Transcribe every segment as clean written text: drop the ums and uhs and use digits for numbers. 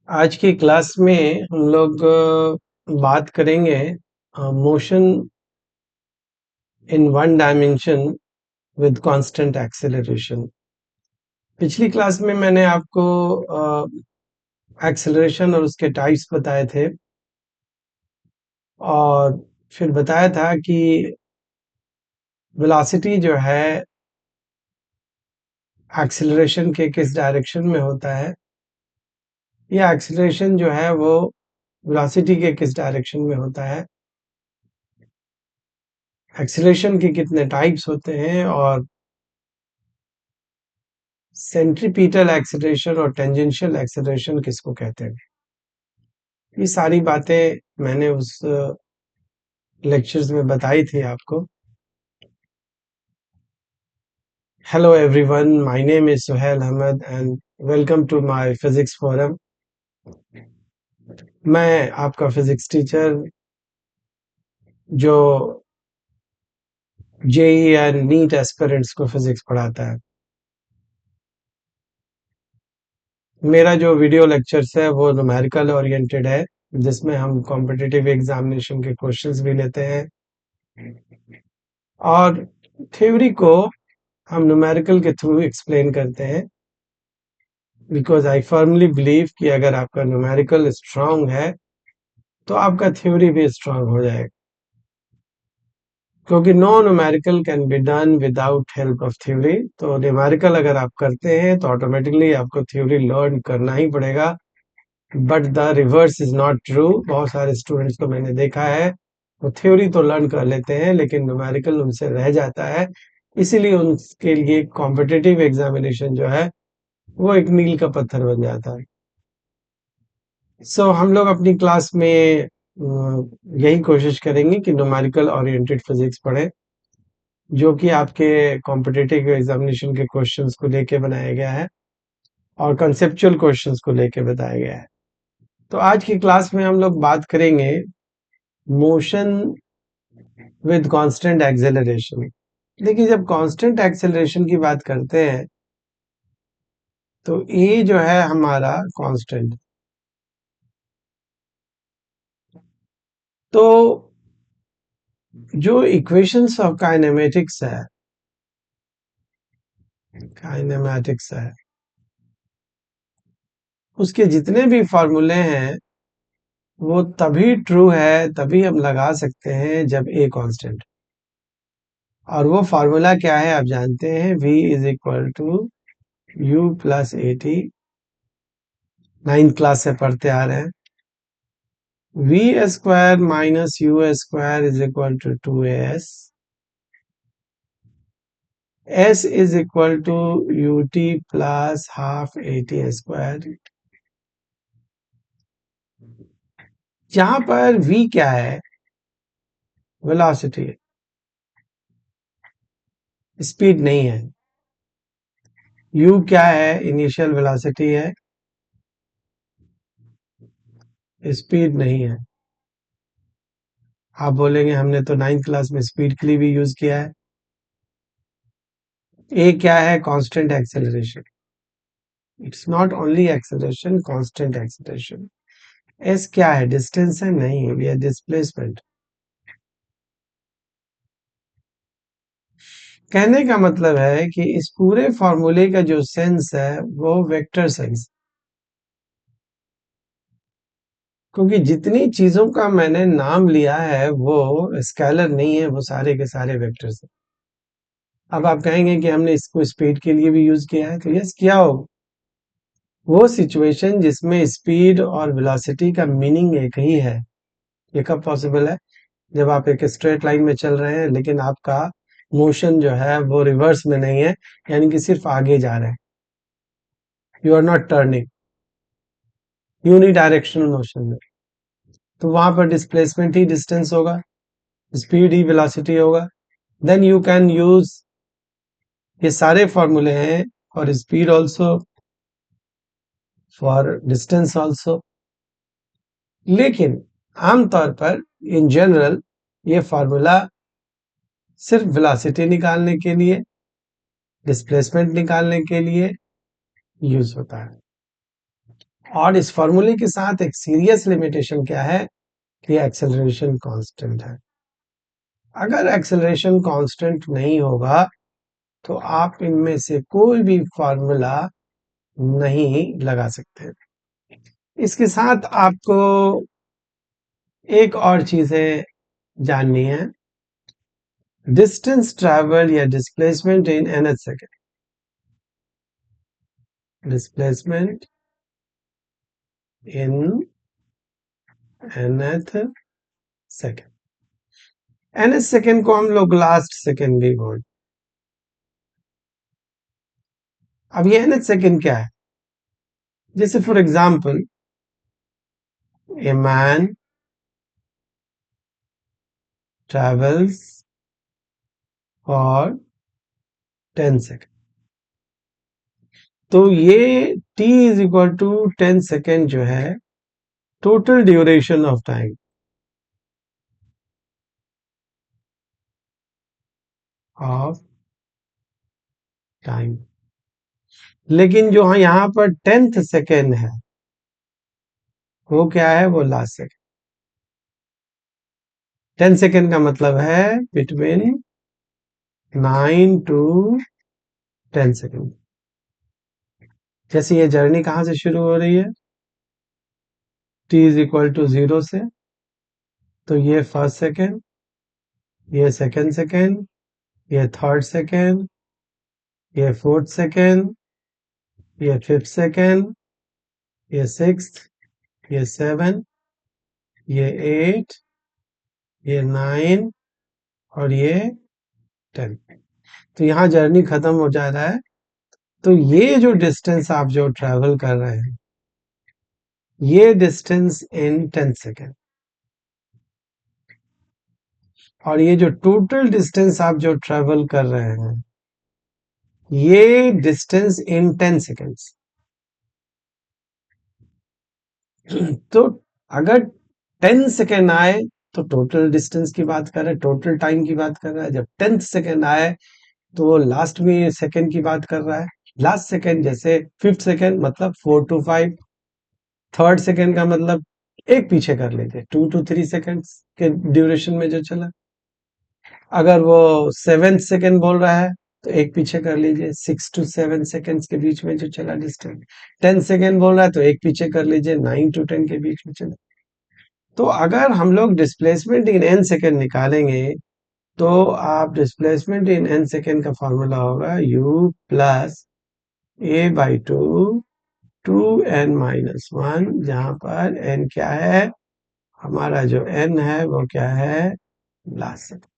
आज की क्लास में हम लोग बात करेंगे motion in one dimension with constant acceleration. पिछली क्लास में मैंने आपको एक्सेलरेशन और उसके टाइप्स बताए थे और फिर बताया था कि वेलोसिटी जो है एक्सेलरेशन के किस डायरेक्शन में होता है या एक्सेलरेशन जो है वो वेलोसिटी के किस डायरेक्शन में होता है, एक्सेलरेशन के कितने टाइप्स होते हैं और सेंट्रीपिटल एक्सेलरेशन और टेंजेंशियल एक्सेलरेशन किसको कहते हैं। ये सारी बातें मैंने उस लेक्चर्स में बताई थी आपको। Hello everyone, my name is Suhail Ahmed and welcome to my physics forum. मैं आपका फिजिक्स टीचर जो जेई एंड नीट एस्पिरेंट्स को फिजिक्स पढ़ाता है। मेरा जो वीडियो लेक्चर्स है वो न्यूमेरिकल ओरिएंटेड है, जिसमें हम कॉम्पिटिटिव एग्जामिनेशन के क्वेश्चंस भी लेते हैं और थ्योरी को हम न्यूमेरिकल के थ्रू एक्सप्लेन करते हैं, बिकॉज आई फर्मली बिलीव कि अगर आपका न्यूमेरिकल स्ट्रांग है तो आपका थ्योरी भी स्ट्रांग हो जाएगा, क्योंकि no numerical can be done without help of theory. तो न्यूमेरिकल अगर आप करते हैं तो ऑटोमेटिकली आपको थ्योरी लर्न करना ही पड़ेगा, but the reverse is not true. बहुत सारे स्टूडेंट्स को मैंने देखा है वो थ्योरी तो लर्न कर लेते हैं लेकिन न्यूमेरिकल उनसे रह जाता है, इसीलिए उनके लिए कॉम्पिटिटिव एग्जामिनेशन जो है वो एक मील का पत्थर बन जाता है। हम लोग अपनी क्लास में यही कोशिश करेंगे कि न्यूमेरिकल ओरिएंटेड फिजिक्स पढ़ें, जो कि आपके कॉम्पिटिटिव एग्जामिनेशन के क्वेश्चंस को लेके बनाया गया है और कंसेप्चुअल क्वेश्चंस को लेके बताया गया है। तो आज की क्लास में हम लोग बात करेंगे मोशन विद कांस्टेंट एक्सेलरेशन। देखिए, जब कांस्टेंट एक्सेलरेशन की बात करते हैं तो ए जो है हमारा कांस्टेंट, तो जो इक्वेशंस ऑफ काइनेमेटिक्स है उसके जितने भी फॉर्मूले हैं वो तभी ट्रू है, तभी हम लगा सकते हैं जब ए कांस्टेंट। और वो फॉर्मूला क्या है आप जानते हैं, v is equal to u plus a t. Ninth class से पढ़ते आ रहे हैं। v square minus u square is equal to 2as, s is equal to u t plus half a t square. यहां पर v क्या है, velocity, speed नहीं है। u क्या है, इनिशियल वेलोसिटी है, स्पीड नहीं है। आप बोलेंगे हमने तो नाइन्थ क्लास में स्पीड के लिए भी यूज किया है। ए क्या है, constant acceleration. It's not only acceleration, constant acceleration. S क्या है, डिस्टेंस है, नहीं, ये डिस्प्लेसमेंट। कहने का मतलब है कि इस पूरे फॉर्मूले का जो सेंस है वो वेक्टर सेंस, क्योंकि जितनी चीजों का मैंने नाम लिया है वो स्केलर नहीं है, वो सारे के सारे वेक्टर्स हैं। अब आप कहेंगे कि हमने इसको स्पीड के लिए भी यूज किया है, तो यस किया होगा। वो सिचुएशन जिसमें स्पीड और वेलोसिटी का मीनिंग एक ही है, ये कब पॉसिबल है, जब आप एक स्ट्रेट लाइन में चल रहे हैं लेकिन आपका मोशन जो है वो रिवर्स में नहीं है, यानी कि सिर्फ आगे जा रहे हैं, you are not turning, unidirectional motion में। तो वहां पर डिस्प्लेसमेंट ही डिस्टेंस होगा, स्पीड ही वेलोसिटी होगा। देन यू कैन यूज ये सारे फॉर्मूले हैं for speed also, for distance also, लेकिन आमतौर पर इन जनरल ये फार्मूला सिर्फ वेलोसिटी निकालने के लिए, डिस्प्लेसमेंट निकालने के लिए यूज होता है। और इस फॉर्मूले के साथ एक सीरियस लिमिटेशन क्या है कि एक्सेलरेशन कांस्टेंट है। अगर एक्सेलरेशन कांस्टेंट नहीं होगा तो आप इनमें से कोई भी फॉर्मूला नहीं लगा सकते। इसके साथ आपको एक और चीजें जाननी है। डिस्टेंस ट्रैवल या displacement in nth second. Displacement in nth second. nth second को हम लोग लास्ट सेकेंड भी बोल। अब ये nth सेकेंड क्या है? जैसे for example a man travels for 10 second, तो ये t is equal to 10 second जो है total duration of time of time. लेकिन जो यहाँ पर 10th सेकेंड है वो क्या है? वो लास्ट सेकेंड। 10 सेकेंड का मतलब है बिटवीन 9 टू 10 सेकेंड। जैसे ये जर्नी कहाँ से शुरू हो रही है? t इज इक्वल टू 0 से, तो ये फर्स्ट सेकेंड, ये सेकेंड सेकेंड, ये थर्ड सेकेंड, ये फोर्थ सेकेंड, ये फिफ्थ सेकेंड, ये सिक्स्थ, ये सेवन, ये एट, ये नाइन और ये 10। तो यहाँ जर्नी खत्म हो जा रहा है। तो ये जो डिस्टेंस आप जो ट्रेवल कर रहे हैं ये डिस्टेंस इन 10 सेकेंड, और ये जो टोटल डिस्टेंस आप जो ट्रेवल कर रहे हैं ये डिस्टेंस इन 10 सेकेंड्स। तो अगर 10 सेकेंड आए तो टोटल डिस्टेंस की बात कर रहे हैं, टोटल टाइम की बात कर रहा है। जब 10th सेकेंड आए तो वो लास्ट में सेकेंड की बात कर रहा है। लास्ट सेकेंड जैसे फिफ्थ सेकेंड मतलब 4 to 5, थर्ड सेकेंड का मतलब एक पीछे कर लीजिए 2 to 3 सेकेंड्स के ड्यूरेशन में जो चला। अगर वो सेवेंथ सेकेंड बोल रहा है तो एक पीछे कर लीजिए 6 to 7 सेकेंड्स के बीच में जो चला डिस्टेंस। 10 सेकेंड बोल रहा है तो एक पीछे कर लीजिए 9 to 10 के बीच में चला। तो अगर हम लोग डिस्प्लेसमेंट इन n सेकेंड निकालेंगे तो आप डिस्प्लेसमेंट इन n सेकेंड का फॉर्मूला होगा u plus a by two n minus one, जहां पर n क्या है? हमारा जो n है वो क्या है? Last second.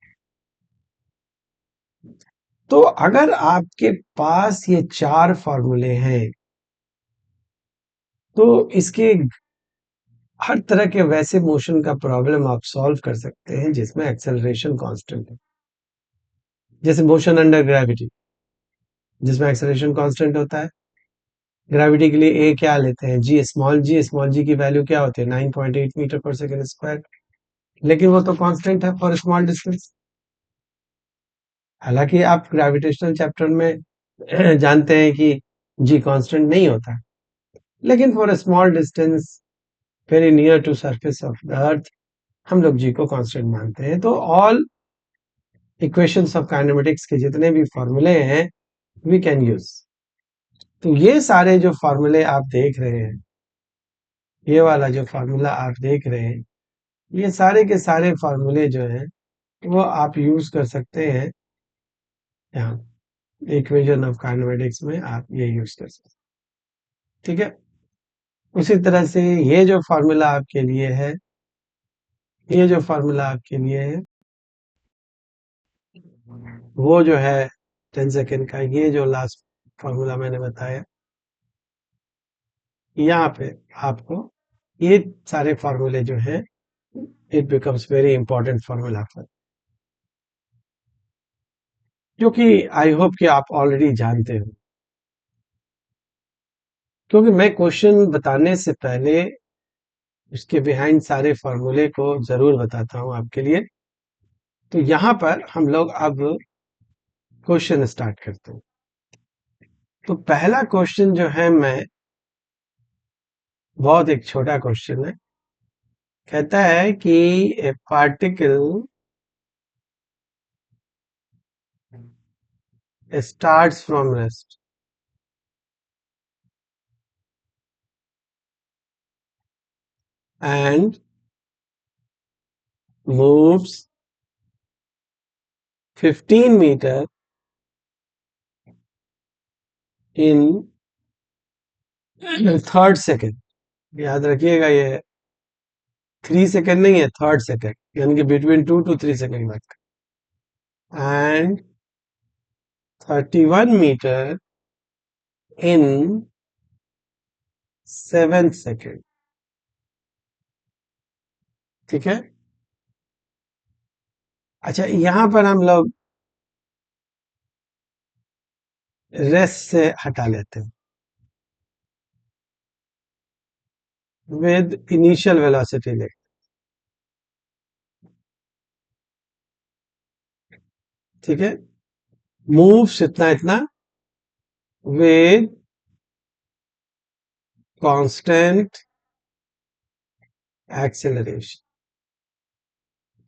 तो अगर आपके पास ये चार फॉर्मूले हैं तो इसके हर तरह के वैसे मोशन का प्रॉब्लम आप सॉल्व कर सकते हैं जिसमें एक्सेलरेशन कांस्टेंट है। जैसे मोशन अंडर ग्रेविटी जिसमें एक्सेलरेशन कांस्टेंट होता है। ग्रेविटी के लिए ए क्या लेते हैं? जी स्मॉल जी। स्मॉल जी की वैल्यू क्या होती है? 9.8 मीटर पर सेकेंड स्क्वायर। लेकिन वो तो कांस्टेंट है फॉर स्मॉल डिस्टेंस। हालांकि आप ग्रेविटेशनल चैप्टर में जानते हैं कि जी कांस्टेंट नहीं होता, लेकिन for small distance very near to surface of the earth हम लोग जी को कांस्टेंट मानते हैं। तो ऑल इक्वेशंस ऑफ काइनेमेटिक्स के जितने भी फॉर्मूले हैं वी कैन यूज। तो ये सारे जो फॉर्मूले आप देख रहे हैं, ये वाला जो फॉर्मूला आप देख रहे हैं, ये सारे के सारे फॉर्मूले जो हैं वो आप यूज कर सकते हैं। यहाँ इक्वेशन ऑफ काइनेमेटिक्स में आप ये यूज कर सकते हैं। ठीक है। उसी तरह से ये जो फॉर्मूला आपके लिए है, ये जो फॉर्मूला आपके लिए है वो जो है 10 सेकेंड का, ये जो लास्ट फॉर्मूला मैंने बताया, यहाँ पे आपको ये सारे फॉर्मूले जो हैं it becomes very important formula for, जो कि आई होप कि आप ऑलरेडी जानते हो। क्योंकि मैं क्वेश्चन बताने से पहले उसके बिहाइंड सारे फॉर्मूले को जरूर बताता हूं आपके लिए। तो यहां पर हम लोग अब क्वेश्चन स्टार्ट करते हैं। तो पहला क्वेश्चन जो है मैं बहुत एक छोटा क्वेश्चन है। कहता है कि ए particle starts from rest and moves 15 meter in third second। याद रखिएगा, ये 3 सेकेंड नहीं है, थर्ड सेकेंड, यानी कि बिटवीन 2 to 3 सेकेंड तक। And 31 metre in 7 second. ठीक है। अच्छा, यहां पर हम लोग रेस्ट से हटा लेते हैं, विद इनिशियल वेलोसिटी ले। ठीक है। मूव्स इतना इतना with constant acceleration.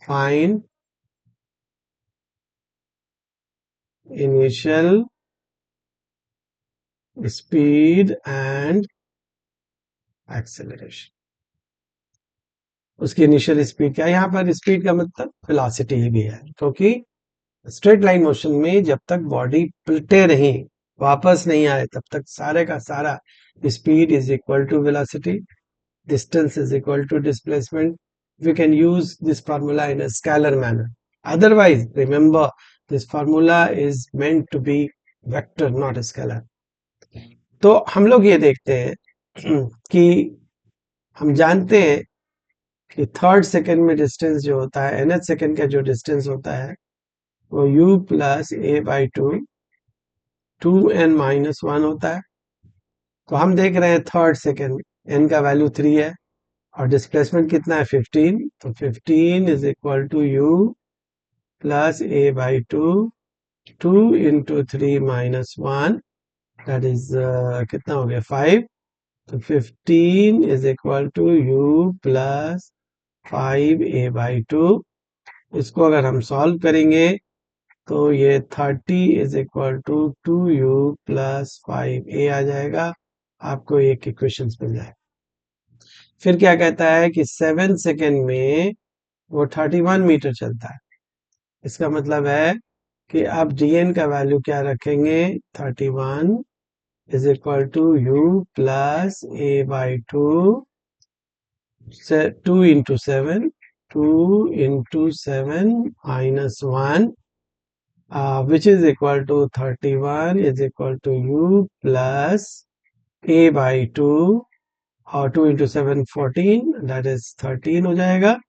Find initial speed and acceleration. उसकी इनिशियल स्पीड क्या है? यहाँ पर स्पीड का मतलब वेलोसिटी ही भी है, क्योंकि स्ट्रेट लाइन मोशन में जब तक बॉडी पलटे नहीं, वापस नहीं आए, तब तक सारे का सारा speed is equal to velocity, distance is equal to displacement. We can use this formula in a scalar manner. Otherwise, remember, this formula is meant to be vector, not a scalar. तो हम लोग ये देखते हैं कि हम जानते हैं कि थर्ड सेकेंड में डिस्टेंस जो होता है, nth सेकेंड का जो डिस्टेंस होता है, वो u plus a by 2n-1 होता है। तो हम देख रहे हैं थर्ड सेकेंड, n का वैल्यू 3 है और डिस्प्लेसमेंट कितना है? 15। तो 15 is equal to u plus a by 2 into 3-1, that is कितना हो गया? 5। तो 15 is equal to u plus 5a by 2। इसको अगर हम सॉल्व करेंगे तो ये 30 is equal to 2u plus 5a आ जाएगा। आपको एक इक्वेशन मिल जाएगा। फिर क्या कहता है कि 7 सेकेंड में वो 31 मीटर चलता है। इसका मतलब है कि आप dn का वैल्यू क्या रखेंगे? 31 is equal to u plus a by 2 into 7, 2 into 7 - 1, which is equal to 31 is equal to u plus a by 2, और 2 into 7 14, that is 13 हो जाएगा।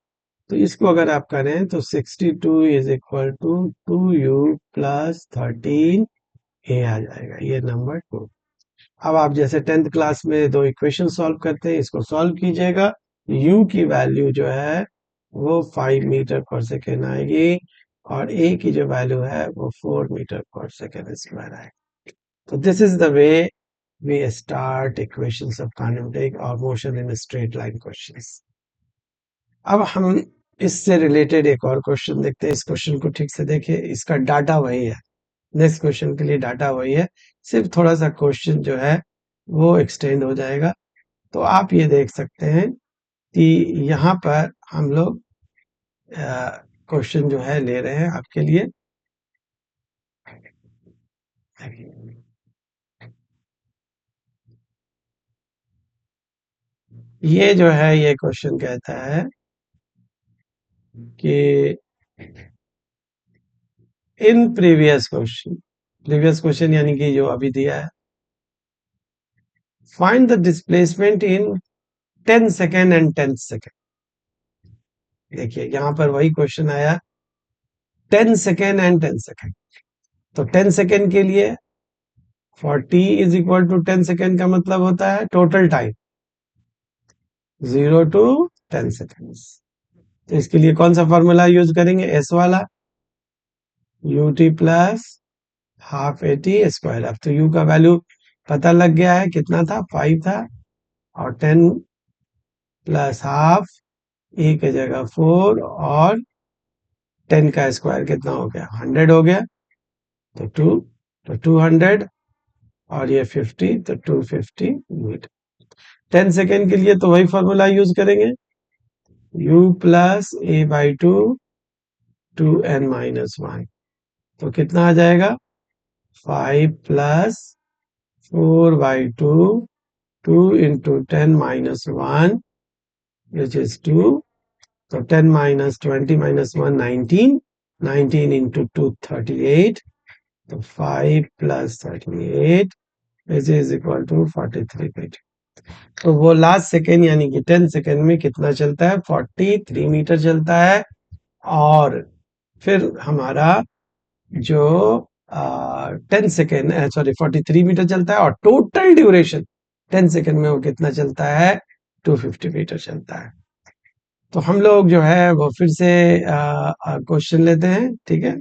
तो इसको अगर आप करें तो 62 is equal to 2u plus 13a आ जाएगा, ये नंबर 2। अब आप जैसे 10th क्लास में दो इक्वेशन सॉल्व करते हैं, इसको सॉल्व कीजिएगा। u की वैल्यू जो है वो 5 मीटर पर सेकेंड आएगी और a की जो वैल्यू है वो 4 मीटर पर सेकेंड स्क्वायर आएगी। तो this is the way we start equations of kinematic or motion in straight line questions। अब हम इससे रिलेटेड एक और क्वेश्चन देखते हैं। इस क्वेश्चन को ठीक से देखिए, इसका डाटा वही है, नेक्स्ट क्वेश्चन के लिए डाटा वही है, सिर्फ थोड़ा सा क्वेश्चन जो है वो एक्सटेंड हो जाएगा। तो आप ये देख सकते हैं कि यहाँ पर हम लोग क्वेश्चन जो है ले रहे हैं आपके लिए। ये जो है, ये क्वेश्चन कहता है कि इन प्रीवियस क्वेश्चन यानी कि जो अभी दिया है, find the displacement in 10 second and 10 second. देखिए यहां पर वही क्वेश्चन आया, 10 सेकेंड एंड 10 सेकेंड। तो 10 सेकेंड के लिए 40 इज इक्वल टू 10 सेकेंड का मतलब होता है टोटल टाइम 0 to 10 सेकेंड्स। तो इसके लिए कौन सा फॉर्मूला यूज करेंगे? एस वाला, ut plus half eighty square. अब तो u का वैल्यू पता लग गया है, कितना था? 5 था, और 10 प्लस हाफ, ई की जगह 4, और 10 का स्क्वायर कितना हो गया, 100 हो गया, तो 2, तो 200, और ये 50, तो 250 मीटर। 10 सेकेंड के लिए तो वही फॉर्मूला यूज करेंगे, u plus A by two 2n-1, तो कितना आ जाएगा, 5 plus 4/2, 2 into 10-1, which is 2, so 10 minus 20 minus 1, 19, 19 into 2, 38, so 5 plus 38, which is equal to 43 metre. तो वो लास्ट सेकेंड यानी कि 10 सेकेंड में कितना चलता है, 43 मीटर चलता है। और फिर हमारा जो 10 सेकेंड, सॉरी 43 मीटर चलता है, और टोटल ड्यूरेशन 10 सेकेंड में वो कितना चलता है, 250 मीटर चलता है। तो हम लोग जो है वो फिर से क्वेश्चन लेते हैं, ठीक है।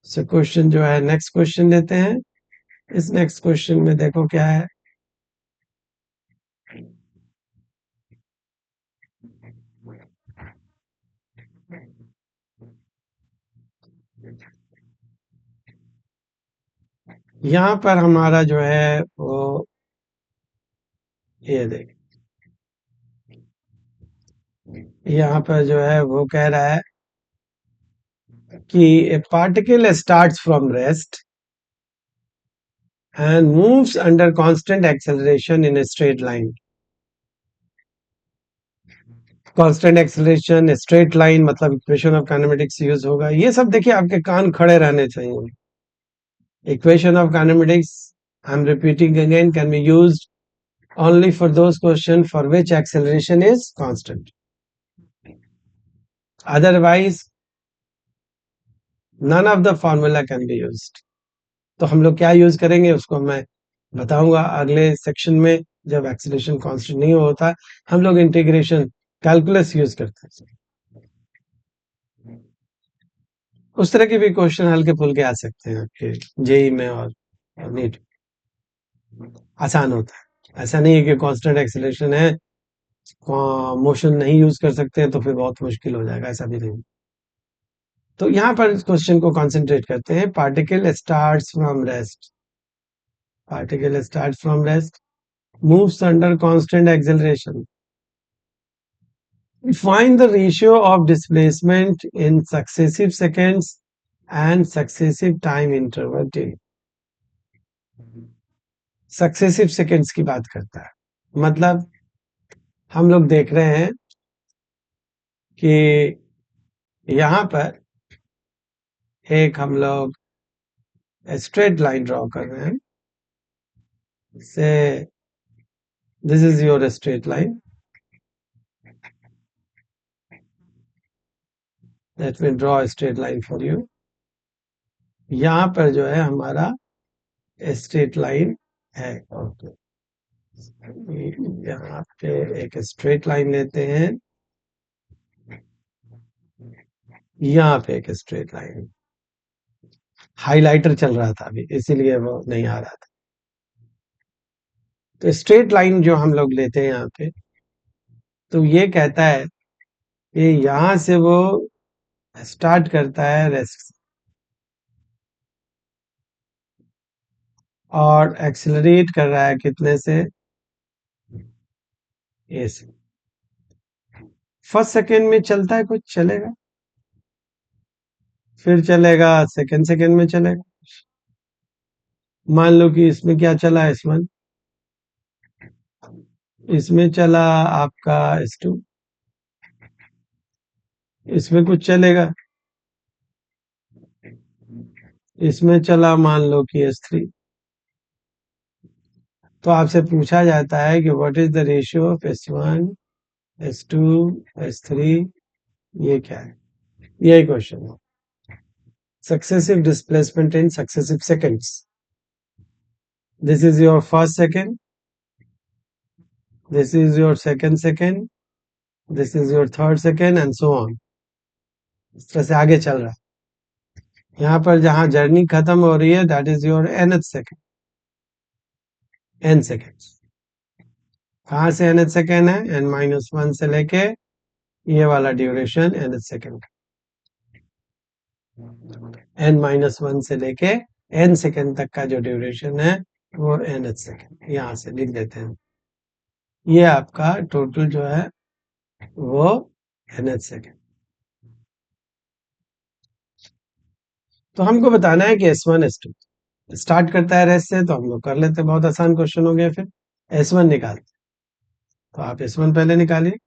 सो क्वेश्चन जो है, नेक्स्ट क्वेश्चन लेते हैं। इस नेक्स्ट क्वेश्चन में देखो क्या है, यहाँ पर हमारा जो है वो, ये देख, यहाँ पर जो है वो कह रहा है कि ए particle starts from rest and moves under constant acceleration in a straight line. Constant acceleration, straight line, मतलब इक्वेशन ऑफ काइनेमेटिक्स यूज होगा। ये सब देखिए आपके कान खड़े रहने चाहिए। Equation of kinematics, I am repeating again, can be used only for those question for which acceleration is constant. Otherwise, none of the formula can be used. तो हम लोग क्या यूज करेंगे उसको मैं बताऊंगा अगले सेक्शन में। जब एक्सेलरेशन कांस्टेंट नहीं होता, हम लोग इंटीग्रेशन कैलकुलस यूज करते हैं। उस तरह के भी क्वेश्चन हल्के फुल्के आ सकते हैं आपके जेई में, और नीट आसान होता है। ऐसा नहीं है कि कांस्टेंट एक्सेलरेशन है, मोशन नहीं यूज कर सकते हैं तो फिर बहुत मुश्किल हो जाएगा, ऐसा भी नहीं। तो यहाँ पर इस क्वेश्चन को कंसंट्रेट करते हैं। Particle starts from rest, particle starts from rest, moves under constant acceleration, find the ratio of displacement in successive seconds and successive time interval t। Successive seconds की बात करता है, मतलब हम लोग देख रहे हैं कि यहाँ पर एक हम लोग स्ट्रेट लाइन ड्रॉ कर रहे हैं। से this is your straight line, let me draw straight line for you. यहाँ पर जो है हमारा स्ट्रेट लाइन है, ओके। यहाँ पे एक स्ट्रेट लाइन लेते हैं, यहाँ पे एक स्ट्रेट लाइन, हाइलाइटर चल रहा था अभी इसीलिए वो नहीं आ रहा था। तो स्ट्रेट लाइन जो हम लोग लेते हैं यहाँ पे, तो ये कहता है कि यहाँ से वो स्टार्ट करता है रेस्ट और एक्सेलरेट कर रहा है कितने से, ए से। फर्स्ट सेकेंड में चलता है कुछ, चलेगा, फिर चलेगा सेकेंड सेकेंड में चलेगा। मान लो कि इसमें क्या चला, इसमें चला आपका S2, इसमें कुछ चलेगा, इसमें चला मान लो कि S3। तो आपसे पूछा जाता है कि what is the ratio of S1, S2, S3, ये क्या है, यही क्वेश्चन है। Successive displacement in successive seconds, this is your first second, this is your second second, this is your third second, and so on. इस तरह से आगे चल रहा है। यहाँ पर जहां जर्नी खत्म हो रही है, that is your nth second, n seconds. कहाँ से nth सेकेंड है? n-1 से लेके ये वाला ड्यूरेशन nth सेकेंड, n-1 से लेके n सेकेंड तक का जो ड्यूरेशन है वो nth सेकेंड, यहाँ से लिख देते हैं। ये आपका टोटल जो है वो nth सेकेंड। तो हमको बताना है कि S1 S2 स्टार्ट करता है रेस्ट से, तो हम लोग कर लेते हैं, बहुत आसान क्वेश्चन हो गया। फिर S1 निकालते, तो आप S1 पहले निकालिए।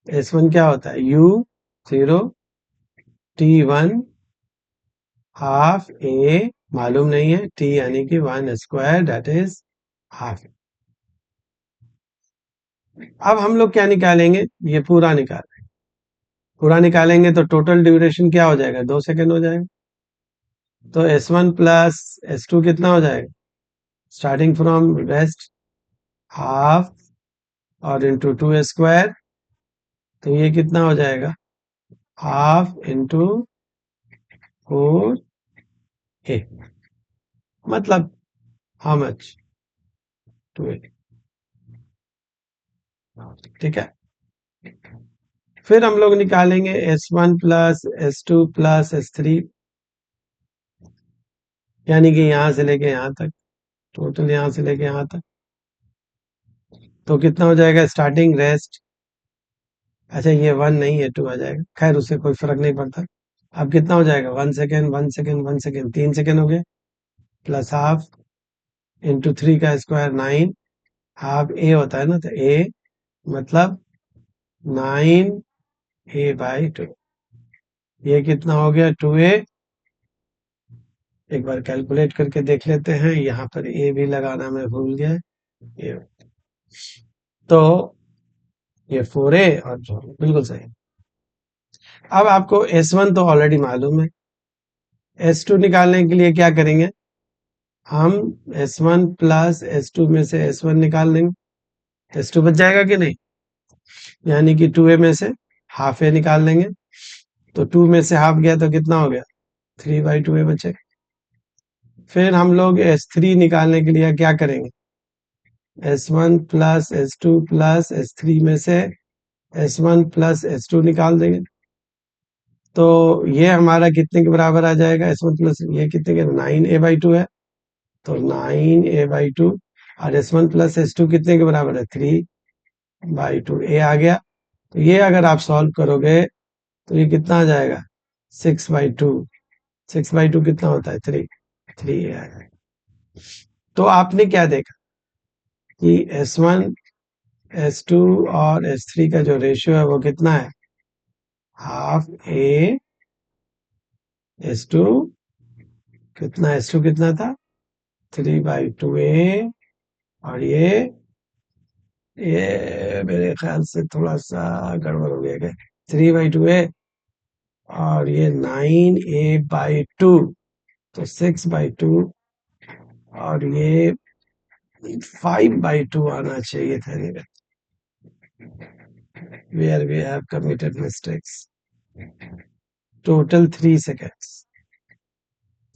S1 क्या होता है? U0 T1 हाफ A, मालूम नहीं है, T यानी कि 1 स्क्वायर दैट इज हाफ। अब हम लोग क्या निकालेंगे? ये पूरा निकालेंगे। पूरा निकालेंगे तो टोटल ड्यूरेशन क्या हो जाएगा? 2 सेकेंड हो जाएगा। तो S1 प्लस S2 कितना हो जाएगा? स्टार्टिंग फ्रॉम रेस्ट हाफ और इंटू 2 स्क्वायर, तो ये कितना हो जाएगा? हाफ इंटू 4A, मतलब हाउ मच? 2A। ठीक है। फिर हम लोग निकालेंगे S1 plus S2 plus S3, यानी कि यहां से लेके यहां तक, टोटल यहां से लेके यहां तक, तो कितना हो जाएगा? स्टार्टिंग रेस्ट, अच्छा ये 1 नहीं है 2 आ जाएगा, खैर उससे कोई फर्क नहीं पड़ता। अब कितना हो जाएगा? 1 सेकेंड 1 सेकेंड 1 सेकेंड, 3 सेकेंड हो गए, प्लस हाफ इंटू 3 का स्क्वायर 9, हाफ A होता है ना, तो A मतलब 9A/2, ये कितना हो गया? 2A। एक बार कैलकुलेट करके देख लेते हैं, यहाँ पर A भी लगाना मैं भूल गया। ये तो ये 4A और जो बिल्कुल सही। अब आपको S1 तो ऑलरेडी मालूम है, S2 निकालने के लिए क्या करेंगे? हम S1 प्लस S2 में से S1 निकाल देंगे, S2 बच जाएगा कि नहीं? यानी कि 2A में से हाफ A निकाल लेंगे, तो 2 में से हाफ गया तो कितना हो गया? 3/2A बचे। फिर हम लोग S3 निकालने के लिए क्या करेंगे? S1 plus S2 plus S3 में से S1 प्लस S2 निकाल देंगे, तो ये हमारा कितने के बराबर आ जाएगा? S1 प्लस ये कितने के? 9A/2 है, तो 9A/2, और S1 प्लस S2 कितने के बराबर है? 3/2 A आ गया। तो ये अगर आप सॉल्व करोगे तो ये कितना आ जाएगा? 6/2। 6/2 कितना होता है? 3A आ जाएगा। तो आपने क्या देखा कि S1 S2 और S3 का जो रेशियो है वो कितना है? हाफ A S2, कितना S2 कितना था? 3/2A, और ये मेरे ख्याल से थोड़ा सा गड़बड़ हो गया, क्या? 3/2A, और ये 9A/2, तो 6/2, और ये 5/2 आना चाहिए था, where we have committed mistakes. Total 3 seconds.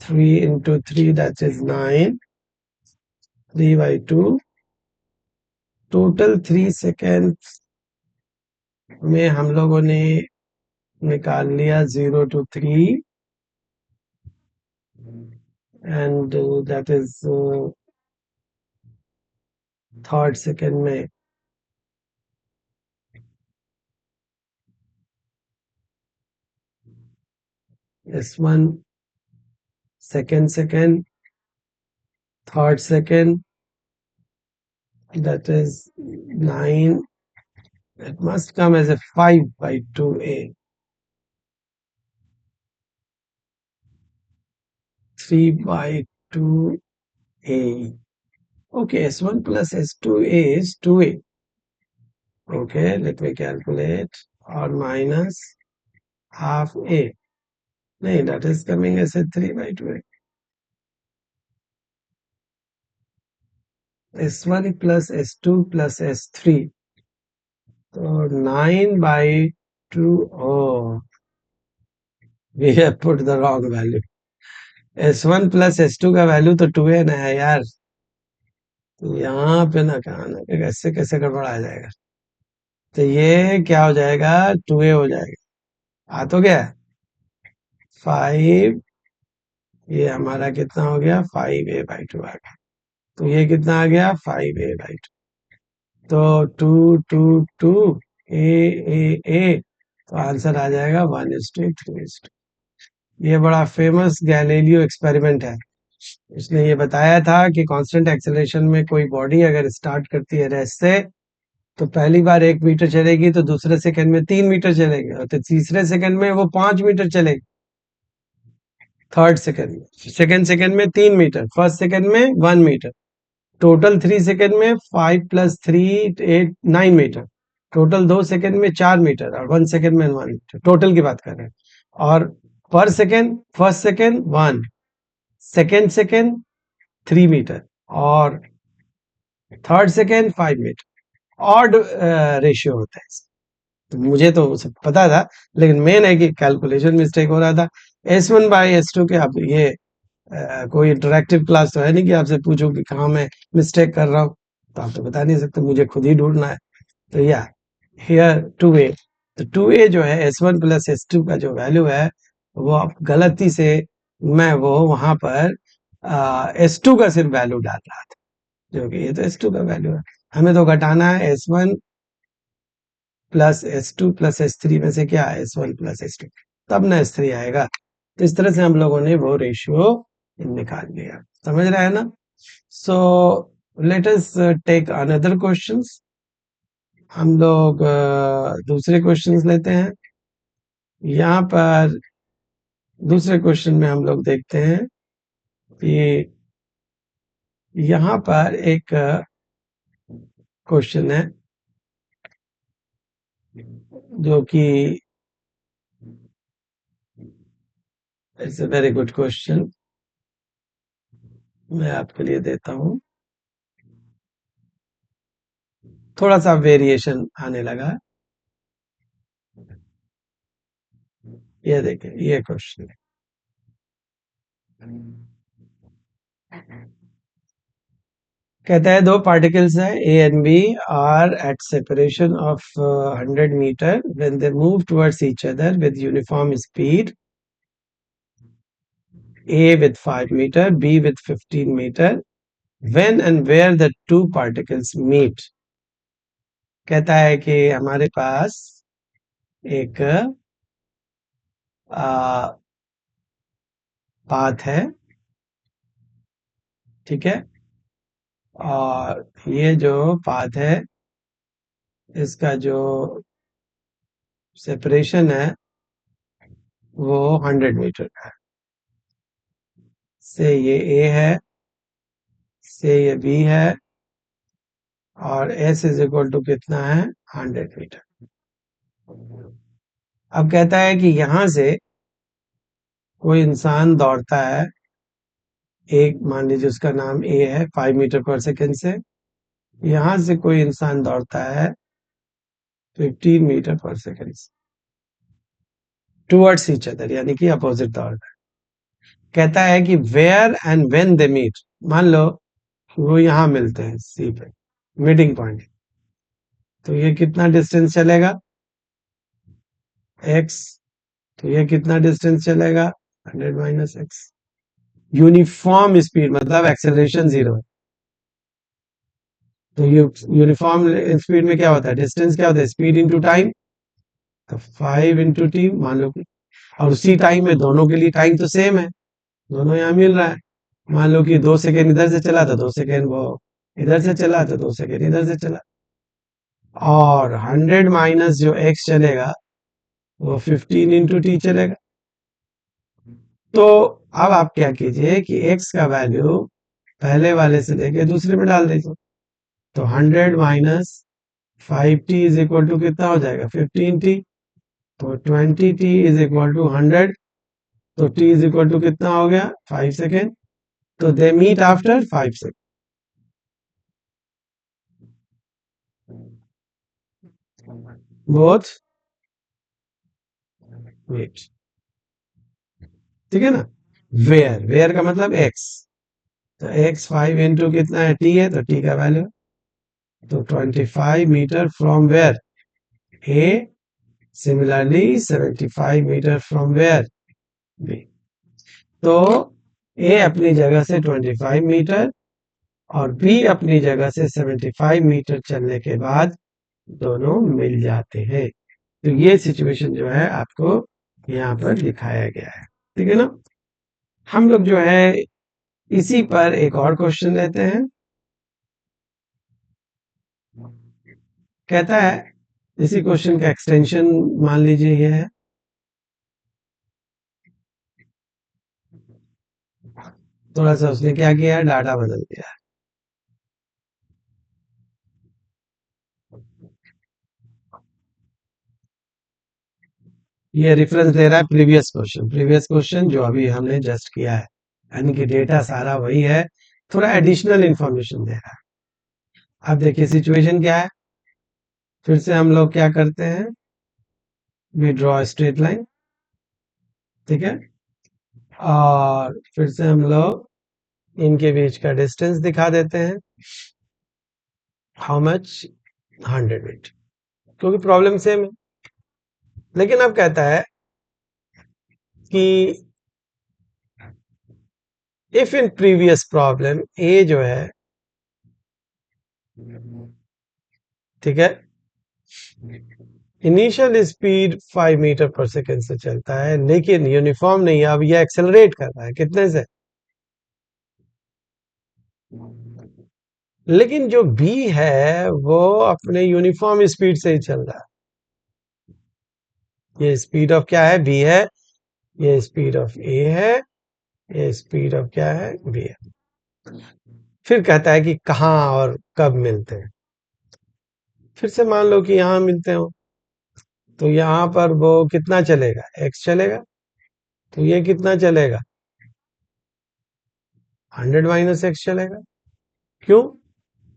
3 into 3, that is 9. 3/2. Total 3 seconds में हम लोगों ने निकाल लिया 0 to 3, and that is third second में S1 second, third second, that is 9. It must come as a 5/2A. 3/2A. Okay, S1 plus S2 is 2A. Okay, let me calculate. Or minus half A. No, that is coming as a 3/2A. S1 plus S2 plus S3. So 9/2. Oh, we have put the wrong value. S1 plus S2 का value तो 2A ना है यार, तो यहाँ पे ना कहा ना कि कैसे कैसे गड़बड़ा जाएगा। तो ये क्या हो जाएगा, 2a हो जाएगा। आ तो गया 5, ये हमारा कितना हो गया 5a/2 आ गया। तो ये कितना आ गया 5a/2। तो 2 2 2 ए ए ए, तो आंसर आ जाएगा 1:3:2। ये बड़ा फेमस गैलीलियो एक्सपेरिमेंट है। उसने ये बताया था कि कांस्टेंट एक्सेलरेशन में कोई बॉडी अगर स्टार्ट करती है रेस्ट से, तो पहली बार 1 मीटर चलेगी, तो दूसरे सेकंड में 3 मीटर चलेगी, और तो तीसरे सेकंड में वो 5 मीटर चलेगी। थर्ड सेकंड में, सेकंड सेकंड में 3 मीटर, फर्स्ट सेकंड में 1 मीटर, टोटल 3 सेकंड में 5 + 3 8 9 मीटर, टोटल 2 सेकंड में 4 मीटर, और 1 सेकंड में 1 मीटर, टोटल की बात कर रहे हैं। और per second, first second 1, second second 3 meter, और third second 5 meter. Odd ratio होता है इसका। तो मुझे तो सब पता था, लेकिन मेन है कि कैलकुलेशन मिस्टेक हो रहा था। S1/S2 के, अब ये कोई इंटरेक्टिव क्लास तो है नहीं कि आपसे पूछूं कि कहाँ मैं मिस्टेक कर रहा हूँ। तो आप तो बता नहीं सकते, मुझे खुद ही ढूंढना है। तो या हियर 2a, तो 2a जो है S1 + S2 का जो वैल्यू है, वो आप गलती से, मैं वो वहां पर S2 का सिर्फ वैल्यू डाल रहा था, जो कि ये तो S2 का वैल्यू है। हमें तो घटाना है S1 + S2 + S3 में से क्या है S1 + S2, तब ना S3 आएगा। तो इस तरह से हम लोगों ने वो रेशियो निकाल लिया। समझ रहे हैं ना? So let us take another questions. हम लोग दूसरे क्वेश्चंस लेते हैं। यहाँ पर दूसरे क्वेश्चन में हम लोग देखते हैं कि यहाँ पर एक क्वेश्चन है जो कि it's a very good question. मैं आपके लिए देता हूँ, थोड़ा सा वेरिएशन आने लगा। ये देखिए, ये क्वेश्चन कहता है, दो पार्टिकल्स हैं A and B are at separation of 100 metre when they move towards each other with uniform speed, A with 5 meter, B with 15 meter. When and where the two particles meet? कहता है कि हमारे पास एक path है, ठीक है, और ये जो पाथ है, इसका जो सेपरेशन है वो 100 मीटर का है। से ये A है, से ये B है, और S = कितना है 100 मीटर। अब कहता है कि यहां से कोई इंसान दौड़ता है, एक मान लीजिए उसका नाम ए है, 5 मीटर/सेकंड से। यहां से कोई इंसान दौड़ता है 15 मीटर/सेकंड से टुवर्ड्स ईच अदर, यानी कि अपोजिट दौड़ रहा है। कहता है कि where and when they meet, मान लो वो यहां मिलते हैं सी पे, मीटिंग पॉइंट, तो ये कितना डिस्टेंस चलेगा x, तो ये कितना डिस्टेंस चलेगा 100 - x। यूनिफॉर्म स्पीड मतलब एक्सेलरेशन 0 है। तो यूनिफॉर्म स्पीड में क्या होता है, डिस्टेंस क्या होता है, स्पीड इंटू टाइम। तो 5 × t मान लो कि, और उसी टाइम में दोनों के लिए टाइम तो सेम है, दोनों यहाँ मिल रहा है। मान लो कि 2 सेकेंड इधर से चला, तो 2 सेकेंड वो इधर से चला, तो 2 सेकेंड इधर से चला, और 100 माइनस जो x चलेगा वो 15 × t चलेगा। तो अब आप क्या कीजिए कि x का वैल्यू पहले वाले से लेके दूसरे में डाल दीजिए। तो 100 माइनस 5t कितना हो जाएगा 15t। तो 20t = 100, तो t कितना हो गया 5 सेकेंड। तो they meet after 5 second, both meet, ठीक है ना। वेयर, वेयर का मतलब x, तो x 5 इंटू कितना है, t है, तो t का वैल्यू तो 25 metre from where a, similarly 75 metre from where b। तो a अपनी जगह से 25 मीटर और b अपनी जगह से 75 मीटर चलने के बाद दोनों मिल जाते हैं। तो ये सिचुएशन जो है आपको यहाँ पर दिखाया गया है, ठीक है ना। हम लोग जो है इसी पर एक और क्वेश्चन लेते हैं। कहता है, इसी क्वेश्चन का एक्सटेंशन मान लीजिए ये है। थोड़ा सा उसने क्या किया है, डाटा बदल दिया है। ये रेफरेंस दे रहा है प्रीवियस क्वेश्चन जो अभी हमने जस्ट किया है, यानी कि डेटा सारा वही है, थोड़ा एडिशनल इंफॉर्मेशन दे रहा है। अब देखिए सिचुएशन क्या है, फिर से हम लोग क्या करते हैं, वी ड्रॉ स्ट्रेट लाइन, ठीक है, और फिर से हम लोग इनके बीच का डिस्टेंस दिखा देते हैं, हाउ मच, 100 मीटर, क्योंकि प्रॉब्लम सेम है। लेकिन अब कहता है कि इफ इन प्रीवियस प्रॉब्लम ए जो है, ठीक है, इनिशियल स्पीड 5 मीटर पर सेकेंड से चलता है, लेकिन यूनिफॉर्म नहीं है, अब ये एक्सेलरेट कर रहा है कितने से, लेकिन जो बी है वो अपने यूनिफॉर्म स्पीड से ही चल रहा है। ये स्पीड ऑफ क्या है, बी है, ये स्पीड ऑफ ए है, ये स्पीड ऑफ क्या है, बी है। फिर कहता है कि कहाँ और कब मिलते हैं। फिर से मान लो कि यहां मिलते हो, तो यहां पर वो कितना चलेगा, एक्स चलेगा, तो ये कितना चलेगा, 100 माइनस एक्स चलेगा। क्यों,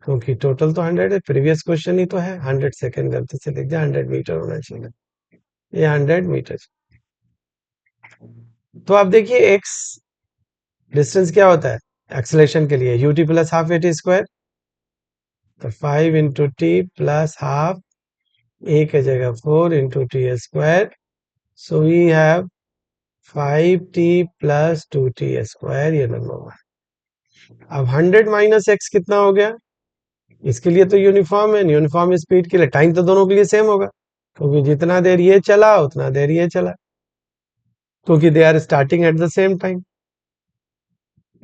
क्योंकि टोटल तो 100 है, प्रीवियस क्वेश्चन ही तो है, 100 सेकेंड गलती से लिख दिया, 100 मीटर होना चाहिए, ये 100 मीटर। तो आप देखिए एक्स डिस्टेंस क्या होता है एक्सेलेरेशन के लिए, ut plus half a t square, तो 5 into t plus half, a के जगह 4 into t square, so we have 5t plus 2t square, ये नंबर वन। अब 100 माइनस एक्स कितना हो गया, इसके लिए तो यूनिफॉर्म है, यूनिफॉर्म स्पीड के लिए टाइम तो दोनों के लिए सेम होगा, क्योंकि जितना देर ये चला उतना देर ये चला, क्योंकि they are starting at the same time.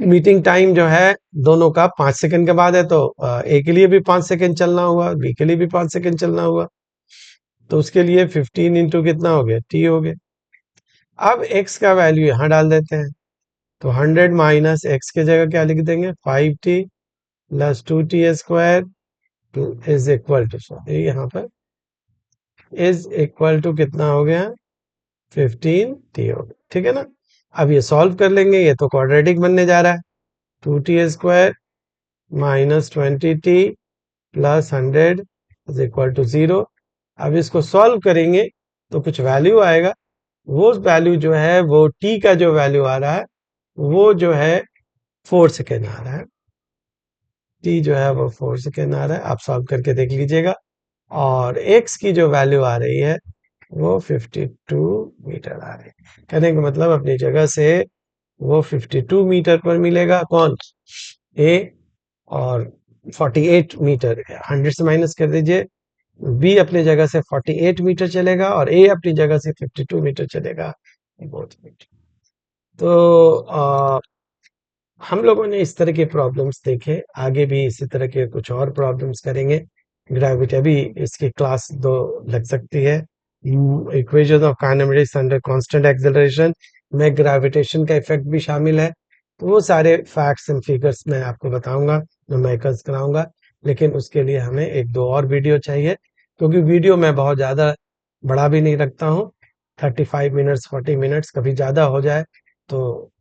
Meeting time जो है दोनों का 5 सेकंड के बाद है, तो ए के लिए भी 5 सेकंड चलना हुआ, बी के लिए भी 5 सेकंड चलना हुआ, तो उसके लिए 15 इंटू कितना हो गया, टी हो गया। अब एक्स का वैल्यू यहां डाल देते हैं, तो 100 माइनस एक्स के जगह क्या लिख देंगे, 5t plus 2t square is equal to, sorry यहाँ पर इज इक्वल टू कितना हो गया, 15t हो गया, ठीक है ना। अब ये सॉल्व कर लेंगे, ये तो क्वाड्रेटिक बनने जा रहा है, 2t square minus 20t plus 100 is equal to 0। अब इसको सॉल्व करेंगे तो कुछ वैल्यू आएगा, वो वैल्यू जो है वो t का जो वैल्यू आ रहा है वो जो है 4 सेकेंड आ रहा है, t जो है वो 4 सेकेंड आ रहा है, आप सॉल्व करके देख लीजिएगा। और x की जो वैल्यू आ रही है वो 52 मीटर आ रही है, कहने का मतलब अपनी जगह से वो 52 मीटर पर मिलेगा, कौन, a, और 48 मीटर 100 से माइनस कर दीजिए, बी अपनी जगह से 48 मीटर चलेगा और ए अपनी जगह से 52 मीटर चलेगा, बहुत मीटर। तो हम लोगों ने इस तरह के प्रॉब्लम्स देखे, आगे भी इसी तरह के कुछ और प्रॉब्लम्स करेंगे। ग्रेविटी अभी इसकी क्लास 2 लग सकती है, equation of kinematics under constant acceleration में ग्रेविटेशन का इफेक्ट भी शामिल है, तो वो सारे फैक्ट्स एंड फिगर्स मैं आपको बताऊंगा, न्यूमेरिकल्स कराऊंगा। लेकिन उसके लिए हमें एक दो और वीडियो चाहिए, क्योंकि वीडियो मैं बहुत ज़्यादा बड़ा भी नहीं रखता हूँ, 35 मिनट्स 40 मिनट्स, कभी ज़्यादा हो जाए तो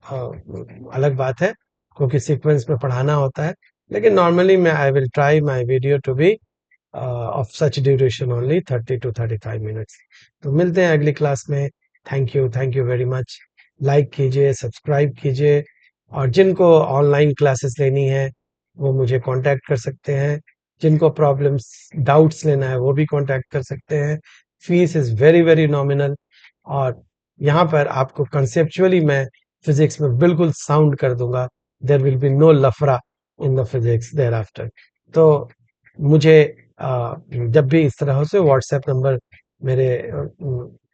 अलग बात है, क्योंकि सीक्वेंस में पढ़ाना होता है। लेकिन नॉर्मली मैं I will try my video to be of such duration only 30 to 35 minutes. तो मिलते हैं अगली क्लास में। Thank you very much. Like कीजिए, सब्सक्राइब कीजिए और जिनको ऑनलाइन क्लासेस लेनी है वो मुझे कांटेक्ट कर सकते हैं, जिनको प्रॉब्लम्स डाउट्स लेना है वो भी कांटेक्ट कर सकते हैं। Fees is very very nominal, और यहाँ पर आपको कंसेप्चुअली मैं फिजिक्स में बिल्कुल साउंड कर दूंगा। देयर विल बी नो लफड़ा in the physics thereafter. तो मुझे जब भी इस तरह से व्हाट्सएप नंबर मेरे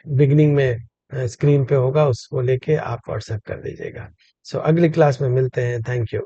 बिगनिंग में स्क्रीन पे होगा, उसको लेके आप व्हाट्सएप कर दीजिएगा। सो अगली क्लास में मिलते हैं। Thank you.